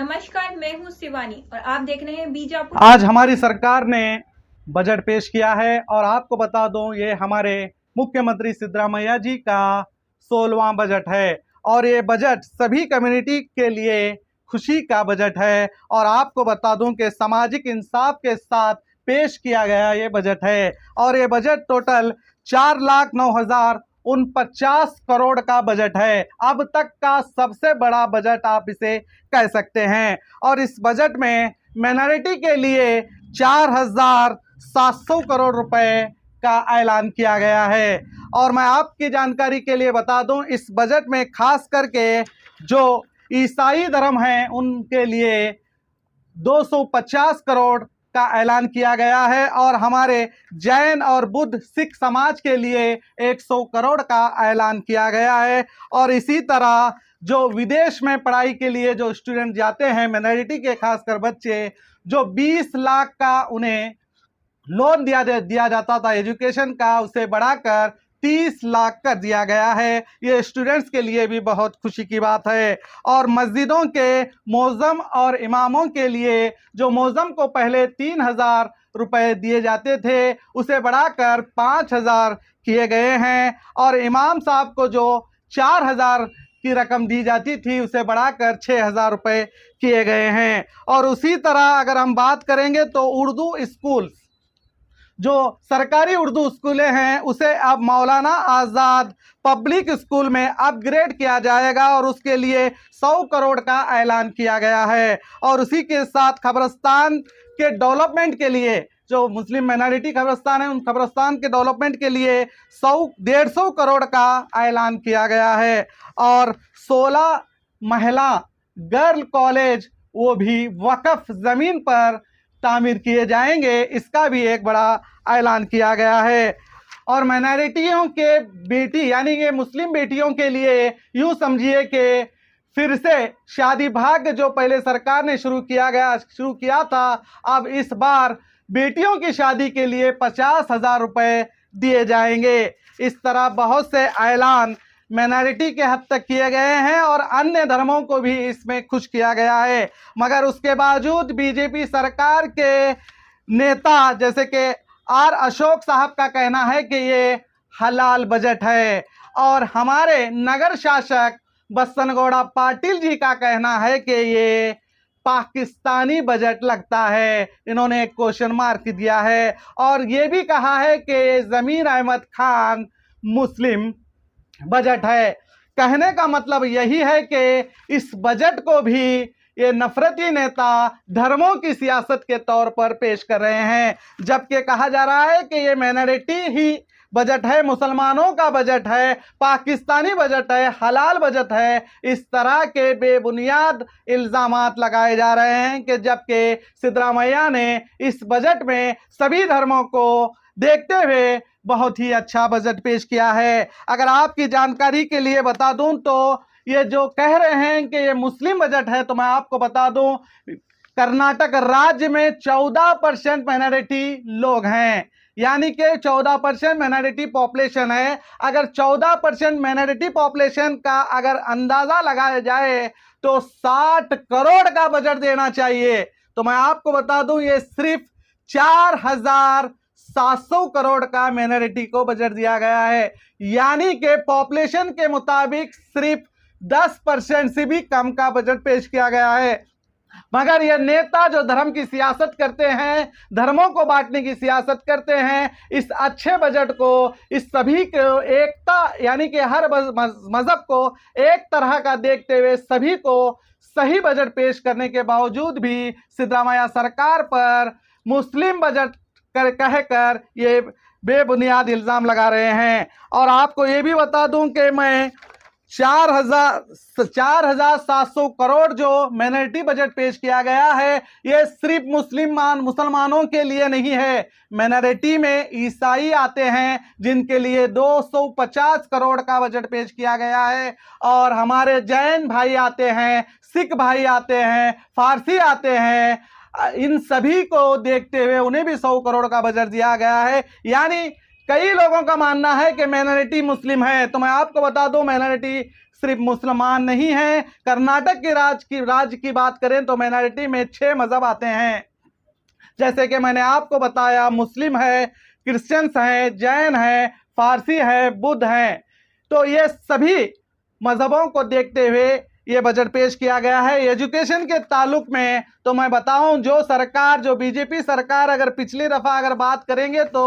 नमस्कार, मैं हूं शिवानी और आप देख रहे हैं बीजापुर। आज हमारी सरकार ने बजट पेश किया है और आपको बता दूं ये हमारे मुख्यमंत्री सिद्धरामैया जी का 16वां बजट है और ये बजट सभी कम्युनिटी के लिए खुशी का बजट है। और आपको बता दूं कि सामाजिक इंसाफ के साथ पेश किया गया ये बजट है और ये बजट टोटल 4,09,49 करोड़ का बजट है। अब तक का सबसे बड़ा बजट आप इसे कह सकते हैं। और इस बजट में माइनॉरिटी के लिए 4,700 करोड़ रुपए का ऐलान किया गया है। और मैं आपकी जानकारी के लिए बता दूं, इस बजट में खास करके जो ईसाई धर्म हैं उनके लिए 250 करोड़ का ऐलान किया गया है और हमारे जैन और बुद्ध सिख समाज के लिए 100 करोड़ का ऐलान किया गया है। और इसी तरह जो विदेश में पढ़ाई के लिए जो स्टूडेंट जाते हैं माइनॉरिटी के, खासकर बच्चे, जो 20 लाख का उन्हें लोन दिया जाता था एजुकेशन का, उसे बढ़ाकर 30 लाख कर दिया गया है। ये स्टूडेंट्स के लिए भी बहुत खुशी की बात है। और मस्जिदों के मौज़म और इमामों के लिए जो मौज़म को पहले 3,000 रुपए दिए जाते थे उसे बढ़ाकर 5,000 किए गए हैं। और इमाम साहब को जो 4,000 की रकम दी जाती थी उसे बढ़ाकर 6,000 रुपए किए गए हैं। और उसी तरह अगर हम बात करेंगे तो उर्दू स्कूल, जो सरकारी उर्दू स्कूलें हैं उसे अब मौलाना आज़ाद पब्लिक स्कूल में अपग्रेड किया जाएगा और उसके लिए 100 करोड़ का ऐलान किया गया है। और उसी के साथ कब्रिस्तान के डेवलपमेंट के लिए, जो मुस्लिम माइनॉरिटी कब्रिस्तान है उन कब्रिस्तान के डेवलपमेंट के लिए 150 करोड़ का ऐलान किया गया है। और 16 महिला गर्ल कॉलेज वो भी वक्फ ज़मीन पर तामीर किए जाएंगे, इसका भी एक बड़ा ऐलान किया गया है। और माइनॉरिटियों के बेटी यानी कि मुस्लिम बेटियों के लिए यूँ समझिए कि फिर से शादी भाग्य जो पहले सरकार ने शुरू किया था, अब इस बार बेटियों की शादी के लिए 50,000 रुपये दिए जाएंगे। इस तरह बहुत से ऐलान माइनॉरिटी के हद तक किए गए हैं और अन्य धर्मों को भी इसमें खुश किया गया है। मगर उसके बावजूद बीजेपी सरकार के नेता जैसे कि आर अशोक साहब का कहना है कि ये हलाल बजट है और हमारे नगर शासक बच्चन गौड़ा पाटिल जी का कहना है कि ये पाकिस्तानी बजट लगता है। इन्होंने एक क्वेश्चन मार्क दिया है और ये भी कहा है कि ज़मीर अहमद खान मुस्लिम बजट है। कहने का मतलब यही है कि इस बजट को भी ये नफरती नेता धर्मों की सियासत के तौर पर पेश कर रहे हैं, जबकि कहा जा रहा है कि ये माइनॉरिटी ही बजट है, मुसलमानों का बजट है, पाकिस्तानी बजट है, हलाल बजट है। इस तरह के बेबुनियाद इल्ज़ामात लगाए जा रहे हैं कि जबकि सिद्धरामैया ने इस बजट में सभी धर्मों को देखते हुए बहुत ही अच्छा बजट पेश किया है। अगर आपकी जानकारी के लिए बता दूं तो ये जो कह रहे हैं कि ये मुस्लिम बजट है, तो मैं आपको बता दूं कर्नाटक राज्य में 14% माइनॉरिटी लोग हैं, यानी कि 14% माइनॉरिटी पॉपुलेशन है। अगर 14% माइनॉरिटी पॉपुलेशन का अगर अंदाजा लगाया जाए तो 60 करोड़ का बजट देना चाहिए। तो मैं आपको बता दूं ये सिर्फ 4,700 करोड़ का माइनॉरिटी को बजट दिया गया है, यानी कि पॉपुलेशन के मुताबिक सिर्फ 10% से भी कम का बजट पेश किया गया है। मगर ये नेता जो धर्म की सियासत करते हैं, धर्मों को बांटने की सियासत करते हैं, इस अच्छे बजट को, इस सभी को एकता यानी कि हर मजहब को एक तरह का देखते हुए सभी को सही बजट पेश करने के बावजूद भी सिद्धरामैया सरकार पर मुस्लिम बजट कहकर ये बेबुनियाद इल्ज़ाम लगा रहे हैं। और आपको ये भी बता दूं कि मैं 4,700 करोड़ जो माइनॉरिटी बजट पेश किया गया है ये सिर्फ मुसलमानों के लिए नहीं है। माइनॉरिटी में ईसाई आते हैं जिनके लिए 250 करोड़ का बजट पेश किया गया है, और हमारे जैन भाई आते हैं, सिख भाई आते हैं, फारसी आते हैं, इन सभी को देखते हुए उन्हें भी 100 करोड़ का बजट दिया गया है। यानी कई लोगों का मानना है कि माइनॉरिटी मुस्लिम है, तो मैं आपको बता दूं माइनॉरिटी सिर्फ मुसलमान नहीं है। कर्नाटक के राज्य की बात करें तो माइनॉरिटी में 6 मजहब आते हैं, जैसे कि मैंने आपको बताया, मुस्लिम है, क्रिश्चियंस हैं, जैन है, फारसी है, बुद्ध हैं। तो ये सभी मजहबों को देखते हुए ये बजट पेश किया गया है। एजुकेशन के ताल्लुक में तो मैं बताऊं, जो बीजेपी सरकार अगर पिछली दफा अगर बात करेंगे तो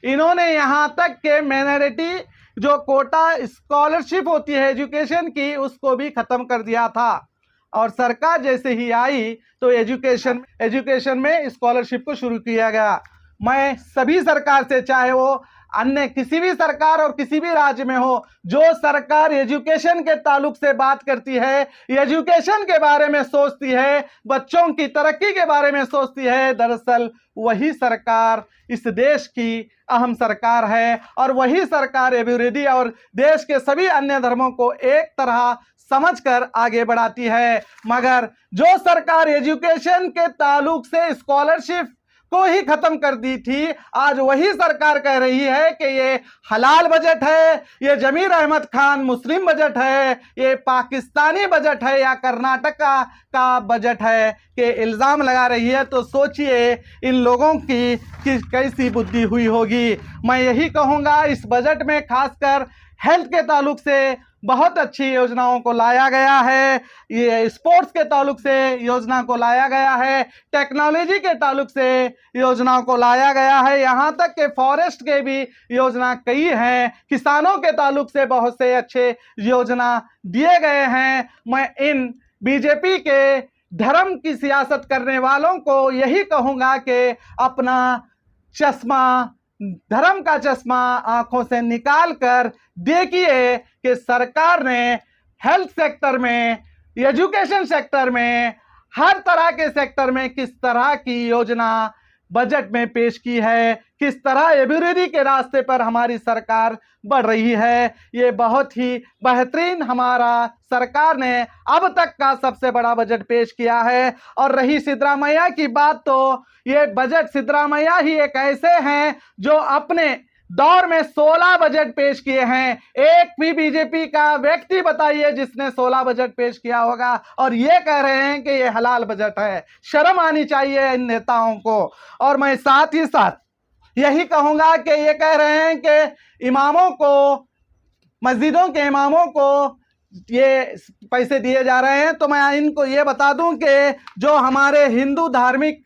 इन्होंने यहां तक के माइनॉरिटी जो कोटा स्कॉलरशिप होती है एजुकेशन की, उसको भी खत्म कर दिया था। और सरकार जैसे ही आई तो एजुकेशन में स्कॉलरशिप को शुरू किया गया। मैं सभी सरकार से, चाहे वो अन्य किसी भी सरकार और किसी भी राज्य में हो, जो सरकार एजुकेशन के ताल्लुक से बात करती है, एजुकेशन के बारे में सोचती है, बच्चों की तरक्की के बारे में सोचती है, दरअसल वही सरकार इस देश की अहम सरकार है। और वही सरकार अभिवृद्धि और देश के सभी अन्य धर्मों को एक तरह समझकर आगे बढ़ाती है। मगर जो सरकार एजुकेशन के ताल्लुक से स्कॉलरशिप को ही खत्म कर दी थी, आज वही सरकार कह रही है कि ये हलाल बजट है, ये जमीर अहमद खान मुस्लिम बजट है, ये पाकिस्तानी बजट है या कर्नाटक का बजट है, कि इल्ज़ाम लगा रही है। तो सोचिए इन लोगों की कैसी बुद्धि हुई होगी। मैं यही कहूँगा, इस बजट में खासकर हेल्थ के ताल्लुक से बहुत अच्छी योजनाओं को लाया गया है, ये स्पोर्ट्स के ताल्लुक से योजना को लाया गया है, टेक्नोलॉजी के ताल्लुक से योजनाओं को लाया गया है, यहाँ तक कि फॉरेस्ट के भी योजना कई हैं, किसानों के ताल्लुक से बहुत से अच्छे योजना दिए गए हैं। मैं इन बीजेपी के धर्म की सियासत करने वालों को यही कहूँगा कि अपना चश्मा, धर्म का चश्मा आंखों से निकाल कर देखिए कि सरकार ने हेल्थ सेक्टर में, एजुकेशन सेक्टर में, हर तरह के सेक्टर में किस तरह की योजना बजट में पेश की है, किस तरह अभिवृद्धि के रास्ते पर हमारी सरकार बढ़ रही है। ये बहुत ही बेहतरीन हमारा सरकार ने अब तक का सबसे बड़ा बजट पेश किया है। और रही सिद्धरामैया की बात, तो ये बजट सिद्धरामैया ही एक ऐसे हैं जो अपने दौर में 16 बजट पेश किए हैं। एक भी बीजेपी का व्यक्ति बताइए जिसने 16 बजट पेश किया होगा और ये कह रहे हैं कि ये हलाल बजट है। शर्म आनी चाहिए इन नेताओं को। और मैं साथ ही साथ यही कहूंगा कि ये कह रहे हैं कि इमामों को, मस्जिदों के इमामों को ये पैसे दिए जा रहे हैं, तो मैं इनको ये बता दूं कि जो हमारे हिंदू धार्मिक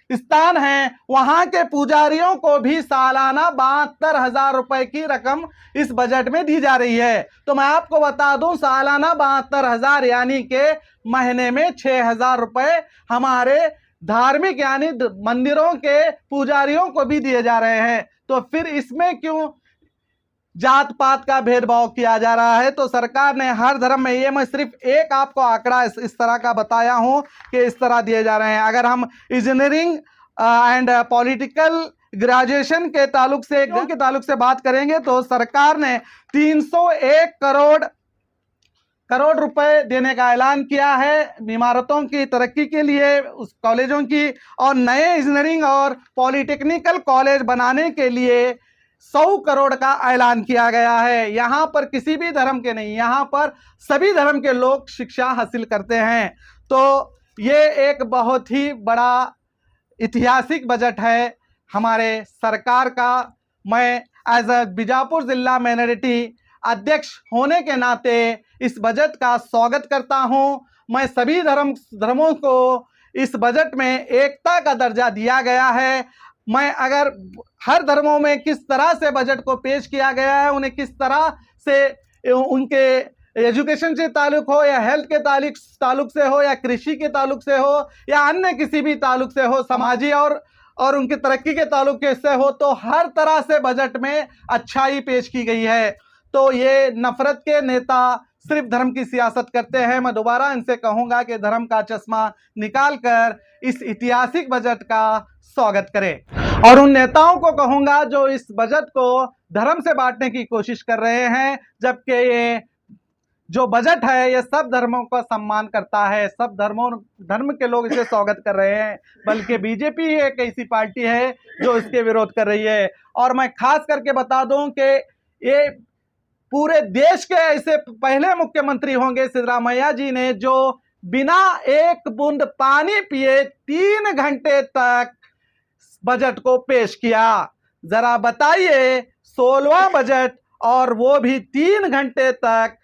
स्थान हैं वहां के पुजारियों को भी सालाना 72,000 रुपए की रकम इस बजट में दी जा रही है। तो मैं आपको बता दूं, सालाना 72,000 यानी कि महीने में 6,000 रुपए हमारे धार्मिक यानी मंदिरों के पुजारियों को भी दिए जा रहे हैं। तो फिर इसमें क्यों जात पात का भेदभाव किया जा रहा है? तो सरकार ने हर धर्म में, ये मैं सिर्फ एक आपको आंकड़ा इस तरह का बताया हूं कि इस तरह दिए जा रहे हैं। अगर हम इंजीनियरिंग एंड पॉलिटिकल ग्रेजुएशन के ताल्लुक से बात करेंगे तो सरकार ने 301 करोड़ रुपए देने का ऐलान किया है इमारतों की तरक्की के लिए, उस कॉलेजों की, और नए इंजीनियरिंग और पॉलिटेक्निकल कॉलेज बनाने के लिए 100 करोड़ का ऐलान किया गया है। यहाँ पर किसी भी धर्म के नहीं, यहाँ पर सभी धर्म के लोग शिक्षा हासिल करते हैं। तो ये एक बहुत ही बड़ा ऐतिहासिक बजट है हमारे सरकार का। मैं एज अ बीजापुर जिला माइनॉरिटी अध्यक्ष होने के नाते इस बजट का स्वागत करता हूं। मैं सभी धर्मों को इस बजट में एकता का दर्जा दिया गया है। मैं अगर हर धर्मों में किस तरह से बजट को पेश किया गया है, उन्हें किस तरह से उनके एजुकेशन से ताल्लुक हो या हेल्थ के ताल्लुक से हो या कृषि के ताल्लुक से हो या अन्य किसी भी ताल्लुक से हो, समाजी और उनकी तरक्की के ताल्लुक से हो, तो हर तरह से बजट में अच्छाई पेश की गई है। तो ये नफरत के नेता सिर्फ धर्म की सियासत करते हैं। मैं दोबारा इनसे कहूंगा कि धर्म का चश्मा निकालकर इस ऐतिहासिक बजट का स्वागत करें। और उन नेताओं को कहूंगा जो इस बजट को धर्म से बांटने की कोशिश कर रहे हैं, जबकि ये जो बजट है ये सब धर्मों का सम्मान करता है, सब धर्म के लोग इसे स्वागत कर रहे हैं, बल्कि बीजेपी ही एक ऐसी पार्टी है जो इसके विरोध कर रही है। और मैं खास करके बता दूं कि ये पूरे देश के ऐसे पहले मुख्यमंत्री होंगे सिद्धरामैया जी ने जो बिना एक बूंद पानी पिए 3 घंटे तक बजट को पेश किया। जरा बताइए, 16वां बजट और वो भी 3 घंटे तक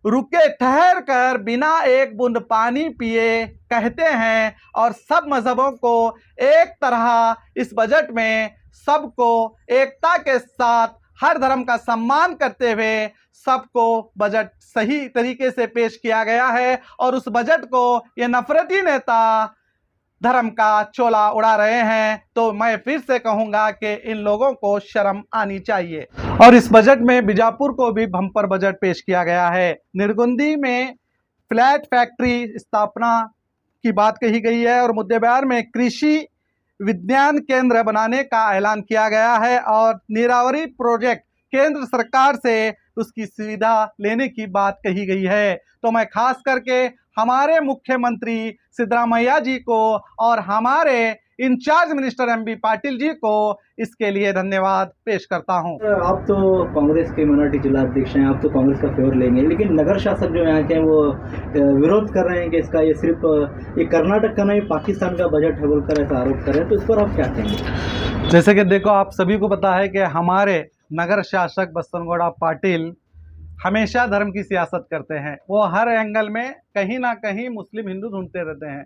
रुके ठहर कर बिना एक बूंद पानी पिए कहते हैं, और सब मजहबों को एक तरह इस बजट में सबको एकता के साथ हर धर्म का सम्मान करते हुए सबको बजट सही तरीके से पेश किया गया है। और उस बजट को ये नफरती नेता धर्म का चोला उड़ा रहे हैं, तो मैं फिर से कहूंगा कि इन लोगों को शर्म आनी चाहिए। और इस बजट में बीजापुर को भी बम्पर बजट पेश किया गया है। निर्गुंदी में फ्लैट फैक्ट्री स्थापना की बात कही गई है और मुद्देबिहार में कृषि विज्ञान केंद्र बनाने का ऐलान किया गया है और नीरावरी प्रोजेक्ट केंद्र सरकार से उसकी सुविधा लेने की बात कही गई है। तो मैं खास करके हमारे मुख्यमंत्री सिद्धरामैया जी को और हमारे in charge minister MB Patil ji को इसके लिए धन्यवाद पेश करता हूं। आप तो कांग्रेस के मिनोरिटी जिला अध्यक्ष हैं, आप तो कांग्रेस का फेवर लेंगे, लेकिन नगर शासक जो यहाँ के हैं वो विरोध कर रहे हैं कि इसका ये सिर्फ ये कर्नाटक का नहीं पाकिस्तान का बजट है बोलकर ऐसा आरोप कर रहे हैं, तो इस पर आप क्या कहेंगे? जैसे कि देखो, आप सभी को पता है कि हमारे नगर शासक बसवनगौड़ा पाटिल हमेशा धर्म की सियासत करते हैं। वो हर एंगल में कहीं ना कहीं मुस्लिम हिंदू ढूंढते रहते हैं,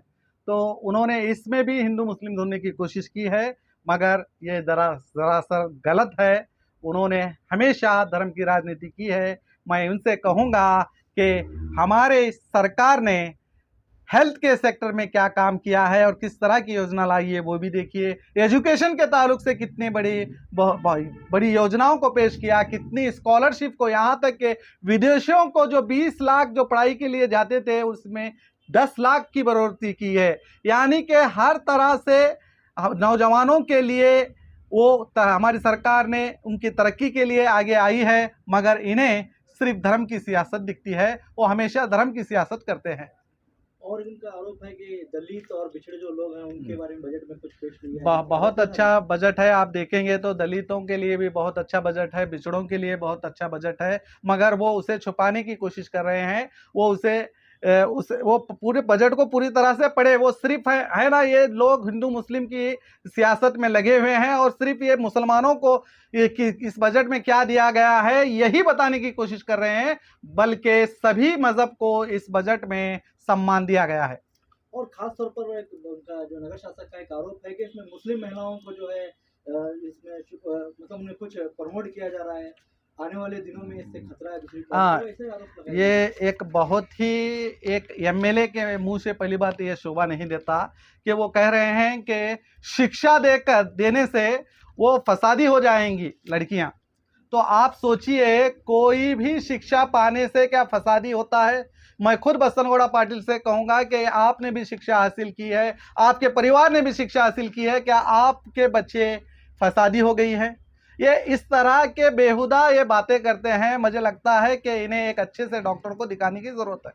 तो उन्होंने इसमें भी हिंदू मुस्लिम ढूंढने की कोशिश की है, मगर ये दरअसल गलत है। उन्होंने हमेशा धर्म की राजनीति की है। मैं उनसे कहूँगा कि हमारे सरकार ने हेल्थ के सेक्टर में क्या काम किया है और किस तरह की योजना लाई है वो भी देखिए। एजुकेशन के ताल्लुक से कितनी बड़ी योजनाओं को पेश किया, कितनी स्कॉलरशिप को, यहाँ तक कि विदेशों को जो 20 लाख जो पढ़ाई के लिए जाते थे उसमें 10 लाख की बढ़ोतरी की है। यानी कि हर तरह से नौजवानों के लिए वो हमारी सरकार ने उनकी तरक्की के लिए आगे आई है, मगर इन्हें सिर्फ धर्म की सियासत दिखती है। वो हमेशा धर्म की सियासत करते हैं। और इनका आरोप है कि दलित और पिछड़े जो लोग हैं उनके बारे में बजट में कुछ पेश नहीं है। बहुत अच्छा बजट है। आप देखेंगे तो दलितों के लिए भी बहुत अच्छा बजट है, बिछड़ों के लिए बहुत अच्छा बजट है, मगर वो उसे छुपाने की कोशिश कर रहे हैं। वो पूरे बजट को पूरी तरह से पढ़े, वो सिर्फ है ना, ये लोग हिंदू मुस्लिम की सियासत में लगे हुए हैं और सिर्फ ये मुसलमानों को इस बजट में क्या दिया गया है यही बताने की कोशिश कर रहे हैं, बल्कि सभी मजहब को इस बजट में सम्मान दिया गया है। और खास तौर पर उनका जो नगर शासक का एक आरोप है कि इसमें मुस्लिम महिलाओं को जो है इसमें मतलब उन्हें कुछ प्रमोट किया जा रहा है, आने वाले दिनों में इससे खतरा है दूसरी हाँ, ये एक बहुत ही एक एमएलए के मुंह से पहली बात ये शोभा नहीं देता कि वो कह रहे हैं कि शिक्षा देने से वो फसादी हो जाएंगी लड़कियां। तो आप सोचिए, कोई भी शिक्षा पाने से क्या फसादी होता है? मैं खुद बसवनगौड़ा पाटिल से कहूंगा कि आपने भी शिक्षा हासिल की है, आपके परिवार ने भी शिक्षा हासिल की है, क्या आपके बच्चे फसादी हो गई हैं? ये इस तरह के बेहुदा ये बातें करते हैं। मुझे लगता है कि इन्हें एक अच्छे से डॉक्टर को दिखाने की जरूरत है।